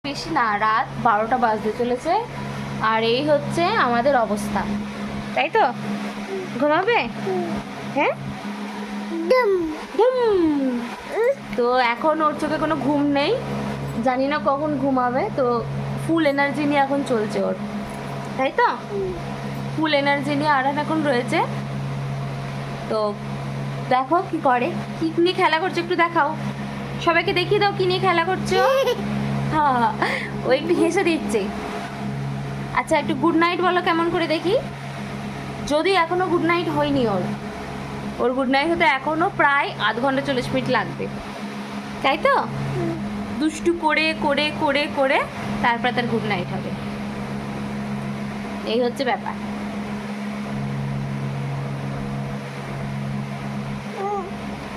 বেশি না, রাত 12টা বাজতে চলেছে আর এই হচ্ছে আমাদের অবস্থা, তাই তো? ঘুমাবে? হ্যাঁ, তো এখন ওর চোখে কোনো ঘুম নেই, জানি না কখন ঘুমাবে। তো ফুল এনার্জি নিয়ে এখন চলছে ওর, তাই তো? ফুল এনার্জি নিয়ে আরান এখন রয়েছে। তো দেখো কি করে, কি নিয়ে খেলা করছে একটু দেখাও, সবাইকে দেখিয়ে দাও কি নিয়ে খেলা করছো। হ্যাঁ, ও একটু হেসে দিচ্ছে। আচ্ছা একটু গুড নাইট বলো কেমন করে দেখি। যদি এখনো গুড নাইট হয়নি ওর গুড নাইট হতে এখনো প্রায় আধ ঘন্টা 40 মিনিট লাগবে, তাই তো? দুষ্টু করে করে করে করে তারপরে তার গুড নাইট হবে, এই হচ্ছে ব্যাপার।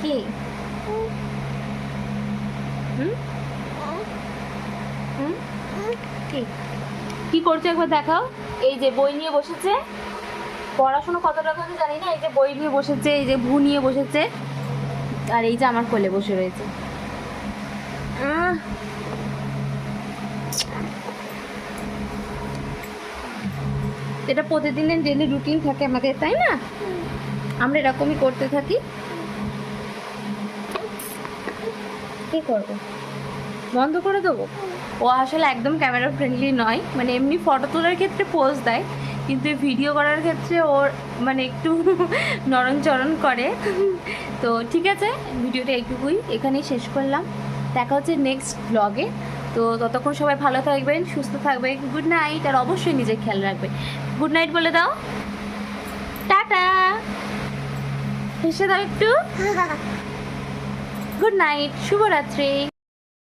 কি হুম হুম কি কি করছো একবার দেখাও। এই যে বই নিয়ে বসেছে, পড়াশোনা কতটা করে জানি না, এই যে বই নিয়ে বসেছে, এই যে ভু নিয়ে বসেছে, আর এই যে আমার কোলে বসে রয়েছে। এটা প্রতিদিনের ডেলি রুটিন থাকে আমাদের, তাই না? আমরা এরকমই করতে থাকি। কি করবো, বন্ধ করে দেবো? ও আসলে একদম ক্যামেরা ফ্রেন্ডলি নয়, মানে এমনি ফটো তোলার ক্ষেত্রে পোজ দেয়, কিন্তু ভিডিও করার ক্ষেত্রে ওর মানে একটু নরণচরণ করে। তো ঠিক আছে, ভিডিওটা এইটুকুই, এখানেই শেষ করলাম। দেখা হচ্ছে নেক্সট ব্লগে। তো ততক্ষণ সবাই ভালো থাকবেন, সুস্থ থাকবেন, গুড নাইট, আর অবশ্যই নিজের খেয়াল রাখবেন। গুড নাইট বলে দাও, টাটা, হেসে দাও একটু, গুড নাইট, শুভরাত্রি।